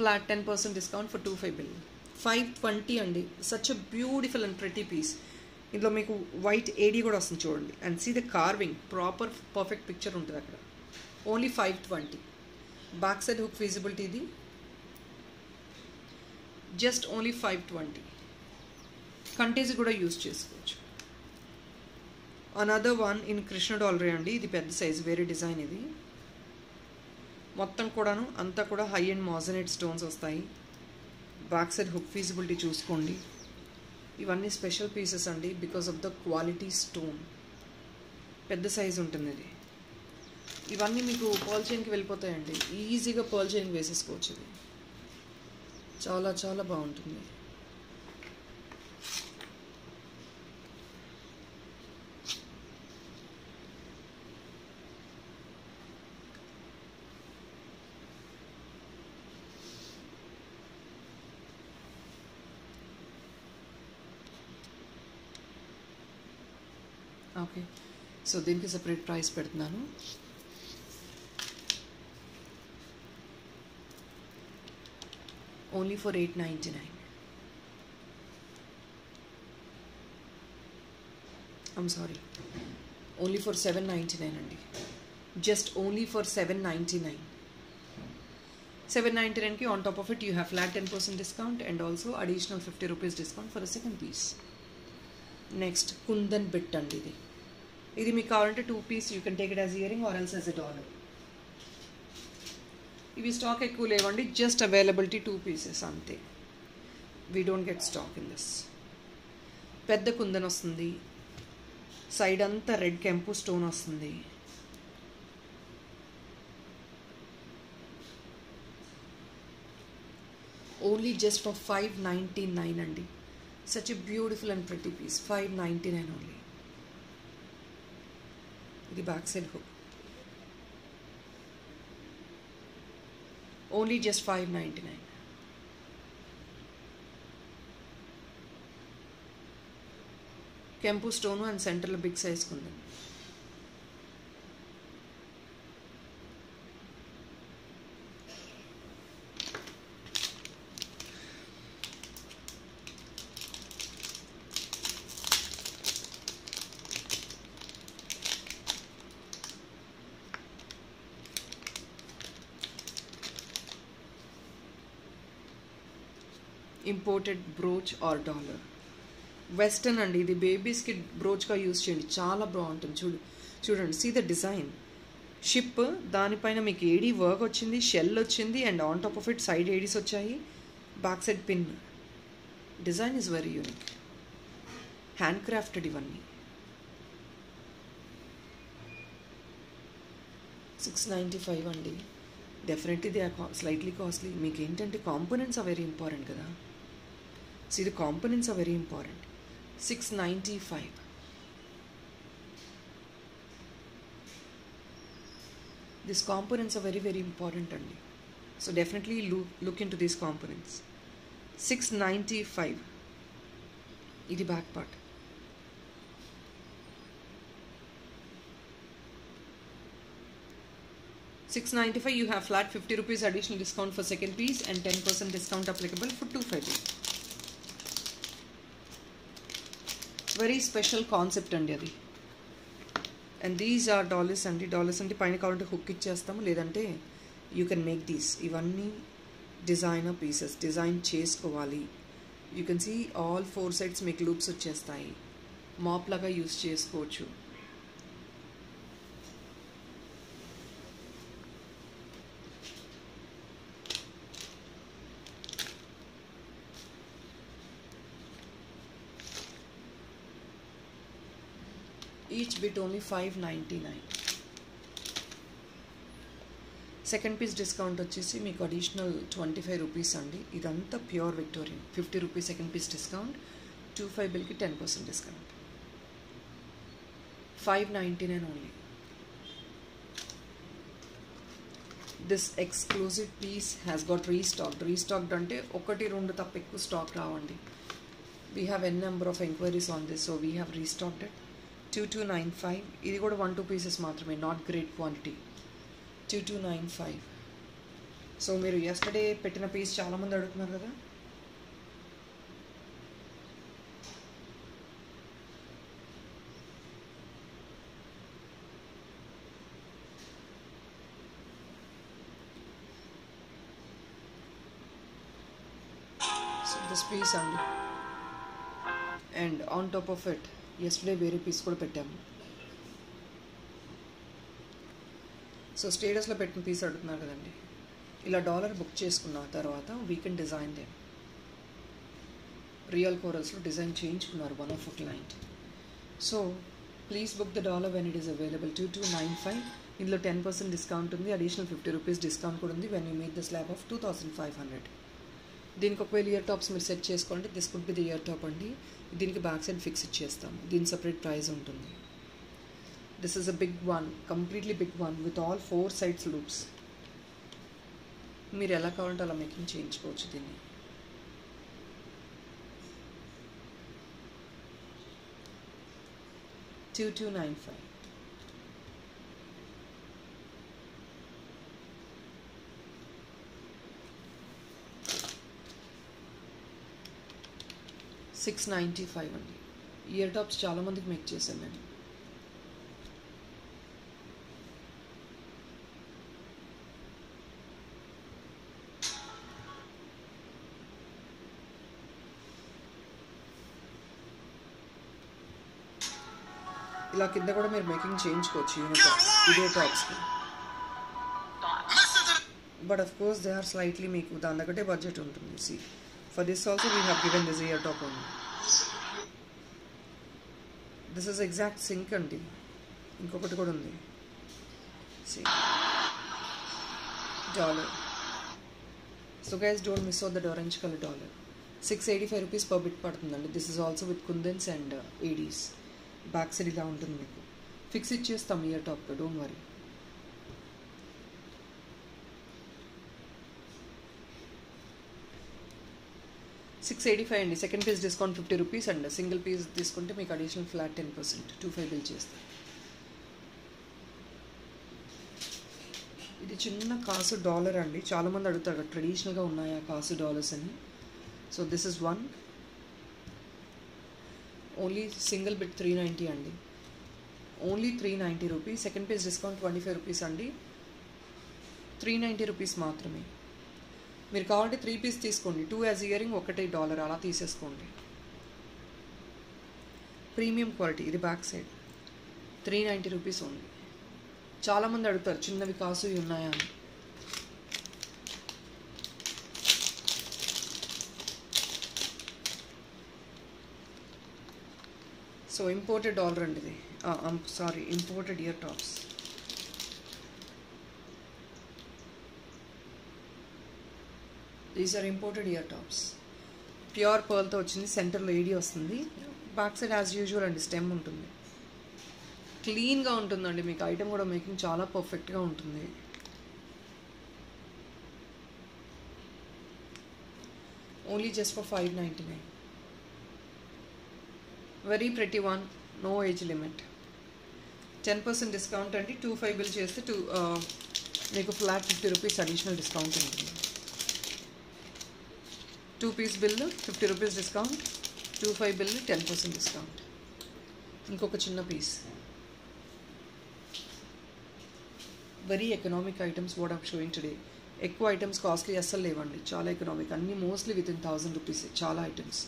ఫ్లాట్ 10% డిస్కౌంట్ ఫర్ 25 బిల్. 520 అండి. Such a beautiful and pretty piece. ఇందులో మీకు వైట్ ఏడీ కూడా వస్తుంది చూడండి. And see the carving, proper perfect picture ఉంటుంది అక్కడ. Only 520. Back side hook feasibility ఇది. Just only 520. కంటేజ్ కూడా యూజ్ చేసుకోవచ్చు. అనదర్ వన్ ఇన్ కృష్ణ డాలరీ అండి. ఇది పెద్ద సైజ్, వేరే డిజైన్ ఇది. మొత్తం కూడాను అంతా కూడా హై అండ్ మాజనైట్ స్టోన్స్ వస్తాయి. బ్యాక్ సైడ్ హుక్ ఫీజిబిలిటీ చూసుకోండి. ఇవన్నీ స్పెషల్ పీసెస్ అండి because of the quality stone. పెద్ద సైజ్ ఉంటుంది ఇది. ఇవన్నీ మీకు పర్ల్ చైన్కి వెళ్ళిపోతాయండి. ఈజీగా పర్ల్ చైన్కి వేసేసుకోవచ్చు. ఇది చాలా చాలా బాగుంటుంది. ఓకే, సో దీనికి సెపరేట్ ప్రైస్ పెడుతున్నాను. Only for $899. I'm sorry, only for $799 అండి. Just only for $799. $799కి on top of it you have flat 10% discount and also additional 50 rupees discount for the second piece. Next kundan bit అండి. ఇది మీకు కావాలంటే 2 piece you can take it as earring or else as a dollar. ఇవి stock ఎక్కువ లేవండి. Just availability 2 pieces అంతే. We don't get stock in this. పెద్ద కుందన్ వస్తుంది, సైడ్ అంతా రెడ్ కెంపు స్టోన్ వస్తుంది. ఓన్లీ జస్ట్ ఫర్ $599 అండి. Such a beautiful and pretty piece. $599 only. The back side hook. Only just $599. Kempu stone and central big size kundan. Imported brooch or dollar. Western అండి. ఇది బేబీస్కి బ్రోచ్గా use చేయండి, చాలా బాగుంటుంది. చూడండి, see the design. షిప్ దానిపైన మీకు ఏడీ వర్క్ వచ్చింది, షెల్ వచ్చింది and on top of it side ADs వచ్చాయి, back side pin. Design is very unique, hand crafted. ఇవన్నీ $695 అండి. Definitely they are slightly costly. మీకు ఏంటంటే కాంపోనెంట్స్ ఆర్ వెరీ ఇంపార్టెంట్ కదా. See, the components are very important. 695. These components are very, very important only. So definitely look into these components. 695. This back part. $695. You have flat 50 rupees additional discount for second piece and 10% discount applicable for 250. Very special concept andi adi. And these are dollars andi. Dollars andi paina kavalante hook ichchestamu ledante you can make these. Ivanni designer pieces, design chesukovali. You can see all four sides make loops vachestayi. Mop laga use chesukochu. Each bit only $5.99. Second piece discount వచ్చేసి మీకు additional 25 rupees అండి. ఇదంతా pure Victorian. 50 rupees second piece discount, 25 బిల్కి 10% discount. $5.99 only. This exclusive piece has got restocked. Restocked అంటే 1-2 తప్ప ఎక్కువ stock రావండి. We have an number of enquiries on this, so we have restocked it. 2295. ఇది కూడా 1-2 pieces మాత్రమే, నాట్ గ్రేట్ క్వాంటిటీ. 2295. సో మీరు yesterday పెట్టిన పీస్ చాలామంది అడుగుతున్నారు కదా. సో దిస్ పీస్ అండి. And on top of it yesterday వేరే పీస్ కూడా పెట్టాము. సో స్టేటస్లో పెట్టిన పీస్ అడుగుతున్నారు కదండి. ఇలా డాలర్ బుక్ చేసుకున్న తర్వాత we can design them. Real కోరల్స్లో డిజైన్ చేయించుకున్నారు one of client. So please book the dollar when it is available. 2295. ఇందులో 10% డిస్కౌంట్ ఉంది, అడిషనల్ 50 రూపీస్ డిస్కౌంట్ కూడా ఉంది when you meet the slab of 2500. దీనికి ఒకవేళ ఇయర్ టాప్స్ మీరు సెట్ చేసుకోండి. This could be the ear top అండి. దీనికి బ్యాక్ సైడ్ ఫిక్స్ ఇచ్చేస్తాము. దీని సపరేట్ ప్రైస్ ఉంటుంది. This is a big one, completely big one with all 4 sides loops. మీరు ఎలా కావాలంటే అలా మేకింగ్ చేయించుకోవచ్చు దీన్ని. $2295. $695 అండి. ఇయర్ టాప్స్ చాలామందికి మేక్ చేశాను నేను. ఇలా కింద కూడా మీరు మేకింగ్ చేయించుకోవచ్చు ఇదే టాప్స్కి. But of course they are slightly మీకు దాని దగ్గరే బడ్జెట్ ఉంటుంది. See for this also we have given this ear top only. This is exact sync అండి. ఇంకొకటి కూడా ఉంది. See dollar. So guys don't miss out that orange colour dollar. 685 rupees per bit పడుతుందండి. This is also with kundans and ADs. Back side ఇలా ఉంటుంది మీకు. Fix ఇచ్చేస్తాం year టాప్లో, డోంట్ వరీ. $685 అండి. Second piece discount 50 rupees and single piece తీసుకుంటే మీకు additional flat 10%, 25 bill చేస్తాం. ఇది చిన్న కాసు డాలర్ అండి. చాలామంది అడుగుతారు ట్రెడిషనల్గా ఉన్నాయా కాసు డాలర్స్ అని. So this is one. Only single bit 390 అండి. Only 390 rupees. Second piece discount 25 rupees అండి. 390 రూపీస్ మాత్రమే. మీరు కావాలంటే 3 పీస్ తీసుకోండి. 2 యాజ్ ఇయరింగ్, $1 అలా తీసేసుకోండి. Premium quality. ఇది బ్యాక్ సైడ్. 390 rupees only. చాలామంది అడుగుతారు చిన్నవి కాసు ఉన్నాయా అని. సో ఇంపోర్టెడ్ డాలర్ అండి ఇది. Sorry, imported ear tops. These are imported ear tops. Pure పర్ల్తో వచ్చింది, సెంటర్లో ఏడీ వస్తుంది, బ్యాక్ సైడ్ యాజ్ యూజువల్ అండి స్టెమ్ ఉంటుంది. క్లీన్గా ఉంటుందండి, మీకు ఐటమ్ కూడా మేకింగ్ చాలా పర్ఫెక్ట్గా ఉంటుంది. Only just for 599. Very pretty one, no age limit. 10% discount అండి. 25 బిల్ చేస్తే మీకు ఫ్లాట్ 50 రూపీస్ అడిషనల్ డిస్కౌంట్ ఉంటుంది. 2 piece bill 50 rupees discount, 25 bill 10% discount. ఇంకొక చిన్న piece. Very economic items what I'm showing today. ఎక్కువ ఐటమ్స్ కాస్ట్లీ అస్సలు లేవండి, చాలా ఎకనామిక్, అన్నీ మోస్ట్లీ విత్ ఇన్ 1000 రూపీస్ చాలా items.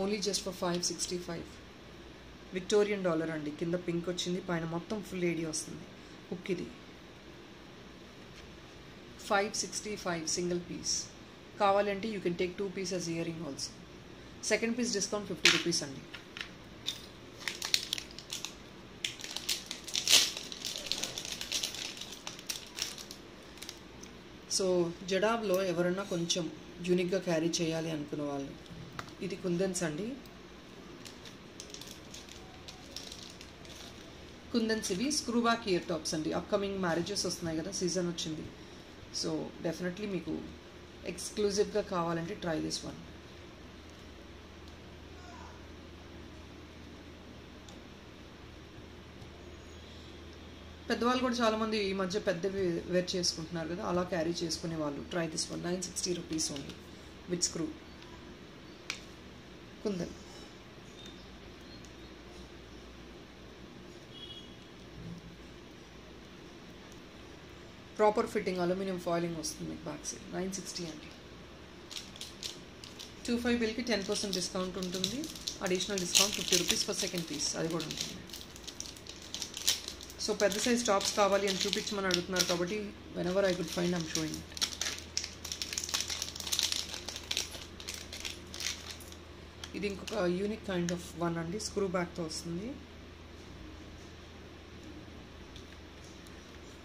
Only just for 565. Victorian dollar అండి, కింద పింక్ వచ్చింది, పైన మొత్తం ఫుల్ ఏడీ వస్తుంది. హుక్ ఇది 565 సింగిల్ పీస్. కావాలంటే you can take 2 pieces earring also. Second piece discount 50 rupees అండి. సో జడాబ్లో ఎవరన్నా కొంచెం యూనిక్గా క్యారీ చేయాలి అనుకున్న వాళ్ళు, ఇది కుందన్స్ అండి. కుందన్స్ ఇవి స్క్రూ బ్యాక్ ఇయర్ టాప్స్ అండి. అప్కమింగ్ మ్యారేజెస్ వస్తున్నాయి కదా, సీజన్ వచ్చింది. సో డెఫినెట్లీ మీకు ఎక్స్క్లూజివ్గా కావాలంటే ట్రై దిస్ వన్. పెద్దవాళ్ళు కూడా చాలామంది ఈ మధ్య పెద్దవి వేర్ చేసుకుంటున్నారు కదా, అలా క్యారీ చేసుకునే వాళ్ళు try this one. 960 rupees only with screw. Kundan proper fitting aluminium foiling వస్తుంది మీకు బ్యాక్ సైడ్. 960 అండి. 25 బిల్కి 10% డిస్కౌంట్ ఉంటుంది, additional discount 50 rupees for second piece, అది కూడా ఉంటుంది. సో పెద్ద సైజ్ టాప్స్ కావాలి అని చూపించమని అడుగుతున్నారు కాబట్టి whenever I could find I'm showing it. ఇది ఇంకొక యూనిక్ కైండ్ ఆఫ్ వన్ అండి, స్క్రూ బ్యాక్తో వస్తుంది.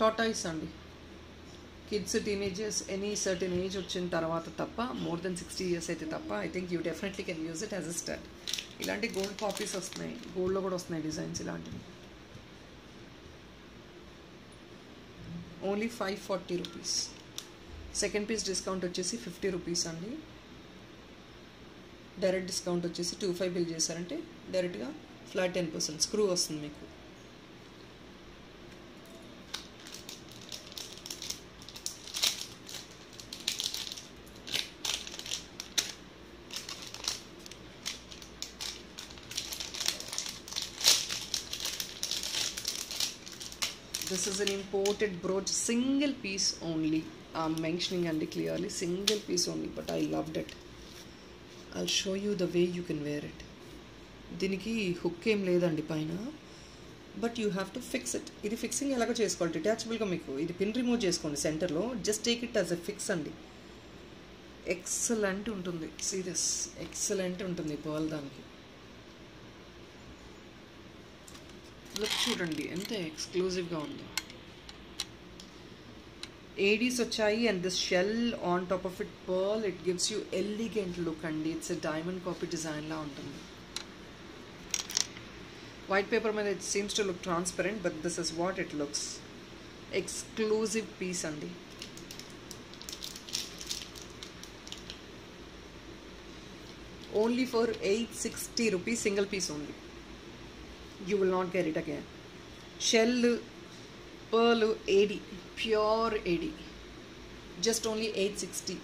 టాటాయిస్ అండి. Kids, teenagers, any certain age వచ్చిన తర్వాత తప్ప, మోర్ దెన్ 60 ఇయర్స్ అయితే తప్ప, I think you definitely can use it as a start. ఇలాంటి గోల్డ్ కాపీస్ వస్తున్నాయి, గోల్డ్లో కూడా వస్తున్నాయి డిజైన్స్ ఇలాంటివి. Only 540 rupees. Second piece discount వచ్చేసి 50 రూపీస్ అండి. డైరెక్ట్ డిస్కౌంట్ వచ్చేసి 25 బిల్ చేశారంటే డైరెక్ట్గా ఫ్లాట్ 10% స్క్రూ వస్తుంది మీకు. This is an imported brooch, single piece only. I'm mentioning and clearly single piece only, but I loved it. I'll show you the way you can wear it. దీనికి hook ఏం లేదండి పైన, but you have to fix it. ఇది fixing ఎలాగో చేసుకోవాలి, డిటాచబుల్గా మీకు ఇది పిన్ రిమూవ్ చేసుకోండి సెంటర్లో, just take it as a fix అండి. ఎక్సలెంట్ ఉంటుంది, సీరియస్ ఎక్సలెంట్ ఉంటుంది పర్ల్. దానికి లుక్ చూడండి ఎంత ఎక్స్క్లూజివ్గా ఉందో. ఏడీస్ వచ్చాయి and this shell on top of it pearl, it gives you elegant look అండి. ఇట్స్ ఎ డైమండ్ కాపీ డిజైన్లా ఉంటుంది. వైట్ పేపర్ మీద it seems to look transparent, but this is what it looks. Exclusive piece అండి. Only for 860 rupees, single piece only. You will not get it again. Shell, pearl, AD, pure AD, just only 860.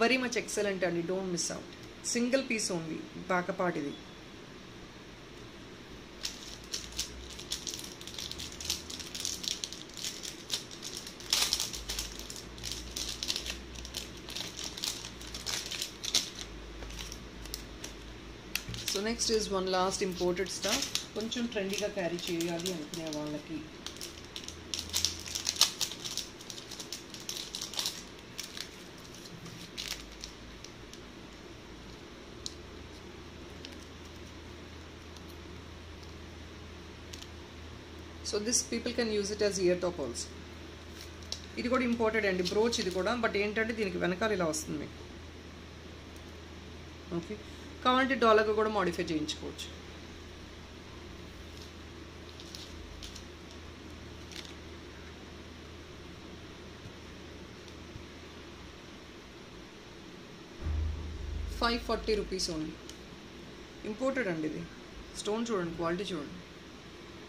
Very much excellent and don't miss out. Single piece only, back part idi. So next is one last imported stuff. కొంచెం ట్రెండీగా carry చేయాలి అనుకునే వాళ్ళకి so this people can use it as ear top also. ఇది కూడా important అండి, brooch ఇది కూడా. బట్ ఏంటంటే దీనికి వెనకాల ఇలా వస్తుంది మీకు. ఓకే, కావాలంటే డాలర్గా కూడా మోడిఫై చేయించుకోవచ్చు. ₹540 ఓన్లీ. ఇంపోర్టెడ్ అండి ఇది. స్టోన్ చూడండి, క్వాలిటీ చూడండి.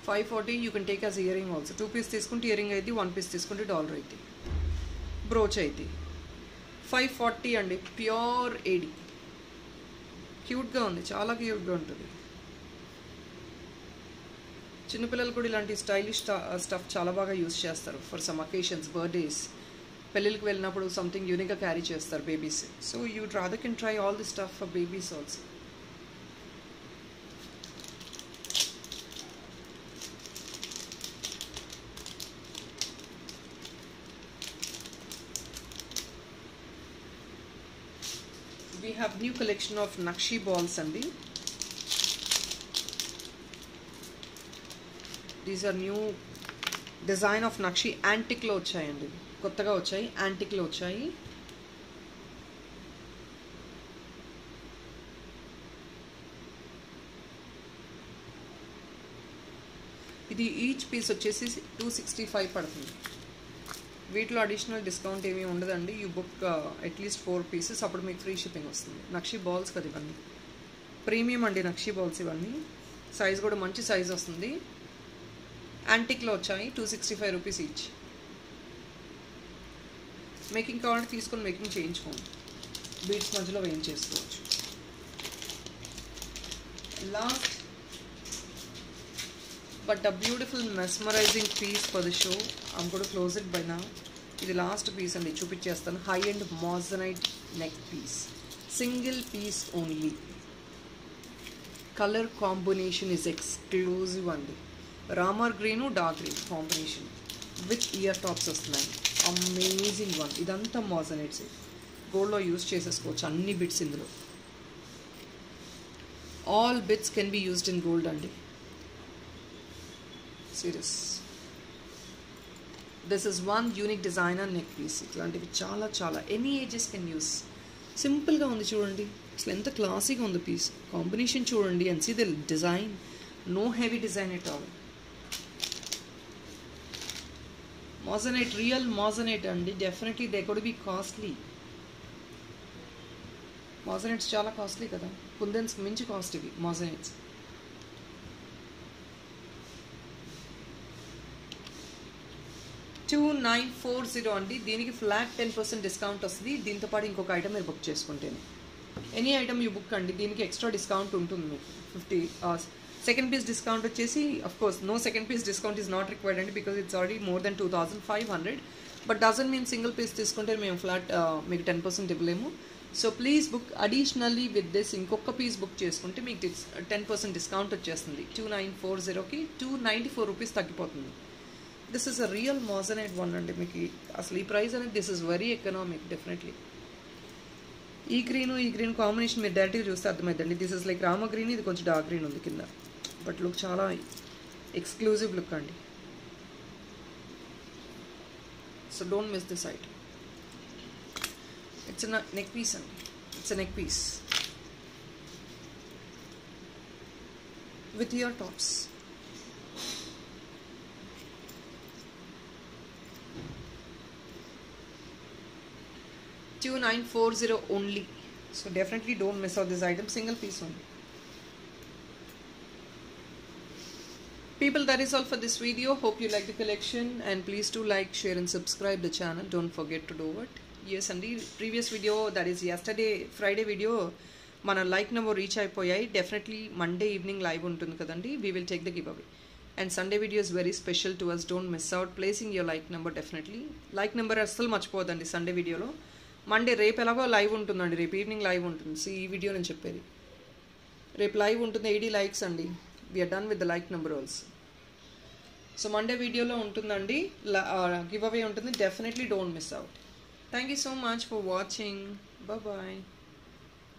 540 you can take as earring also. 2 piece తీసుకుంటే ఇయరింగ్ అయితే, 1 పీస్ తీసుకుంటే డాలర్ అయితే, బ్రోచ్ అయితే. 540 అండి, ప్యూర్ ఏడి. క్యూట్గా ఉంది, చాలా క్యూట్గా ఉంటుంది. చిన్నపిల్లలు కూడా ఇలాంటి స్టైలిష్ స్టఫ్ చాలా బాగా యూస్ చేస్తారు ఫర్ సమ్ అకేషన్స్, బర్త్డేస్, పెళ్ళిళ్ళకి వెళ్ళినప్పుడు సంథింగ్ యూనిక్గా క్యారీ చేస్తారు babies. So యూడ్ rather can try all the stuff for babies also. We have new collection of Nakshi balls andi. These are new design of Nakshi. Antique lo vachayandi, kottaga vachayi, antique lo vachayi. ఇది each piece వచ్చేసి 265 పడుతుంది. వీటిలో additional discount ఏమీ ఉండదండి. You book at least 4 pieces, అప్పుడు మీకు free shipping వస్తుంది. నక్షి balls కదా ఇవన్నీ, ప్రీమియం అండి నక్షి బాల్స్ ఇవన్నీ. సైజ్ కూడా మంచి సైజ్ వస్తుంది. యాంటిక్లో వచ్చాయి, ₹265 ఈచ్. మేకింగ్ కావాలంటే తీసుకొని మేకింగ్ చేయించుకోండి, బీడ్స్ మధ్యలో వేయించేసుకోవచ్చు. Last but a beautiful mesmerizing piece for the show. I'm going to close it by now. ఇది లాస్ట్ పీస్ అండి, చూపించేస్తాను. High and moissanite neck piece, single piece only. Colour combination is exclusive అండి. రామర్ green dark green combination with ear tops వస్తున్నాయి. Amazing one. ఇదంతా moissanites, గోల్డ్లో use చేసేసుకోవచ్చు అన్ని బిట్స్ ఇందులో. All bits can be used in gold అండి. Serious. This is one unique designer neck piece. ఇట్లాంటివి చాలా చాలా ఎనీ ఏజెస్ కెన్ యూస్. సింపుల్గా ఉంది చూడండి, అసలు ఎంత క్లాసీగా ఉంది పీస్. కాంబినేషన్ చూడండి and see the design. No heavy design at all. Moissanite, real moissanite అండి. Definitely they could be costly. Moissanites చాలా కాస్ట్లీ కదా, కుందన్స్కి మించి కాస్ట్ ఇవి మోజనైట్స్. $2940 అండి. దీనికి ఫ్లాట్ 10% డిస్కౌంట్ వస్తుంది. దీంతో పాటు ఇంకొక ఐటమ్ మీరు బుక్ చేసుకుంటేనే, ఎనీ ఐటమ్ యూ బుక్ అండి, దీనికి ఎక్స్ట్రా డిస్కౌంట్ ఉంటుంది మీకు. 50 సెకండ్ పీస్ డిస్కౌంట్ వచ్చేసి, of course no second piece discount is not required అండి, because it's already more than 2500. But doesn't mean single piece తీసుకుంటే మేము ఫ్లాట్ మీకు 10% ఇవ్వలేము. So please book additionally with this. ఇంకొక piece book చేసుకుంటే మీకు 10% discount వచ్చేస్తుంది. 2940కి ₹294 తగ్గిపోతుంది. This is a real moissanite one అండి. మీకు అసలు ఈ ప్రైస్ అనేది this is very economic definitely. ఈ గ్రీన్ కాంబినేషన్ మీరు డైరెక్ట్గా చూస్తే అర్థమైందండి. This is like Rama green, ఇది కొంచెం డార్క్ గ్రీన్ ఉంది కింద. బట్ లుక్ చాలా ఎక్స్క్లూజివ్ లుక్ అండి. So don't miss this item. It's neck piece అండి. It's neck piece with ear tops. $2940 only. So definitely don't miss out this item. Single piece only. People, that is all for this video. Hope you like the collection, and please do like, share and subscribe the channel. Don't forget to do it. Yes, and the previous video, that is yesterday Friday video, mana like number reach అయిపోయాయి. Definitely Monday evening live ఉంటుంది కదండి. We will take the giveaway. And Sunday video is very special to us. Don't miss out placing your like number. Definitely like number అస్సలు మర్చిపోదండి Sunday వీడియోలో. Monday రేపు ఎలాగో live ఉంటుందండి, రేపు evening live ఉంటుంది. సో ఈ వీడియో నేను చెప్పేది, రేపు లైవ్ ఉంటుంది. 80 likes అండి. We're done with the like number also. So Monday వీడియోలో ఉంటుందండి, గివ్ అవే ఉంటుంది. Definitely don't miss out. Thank you so much for watching. Bye.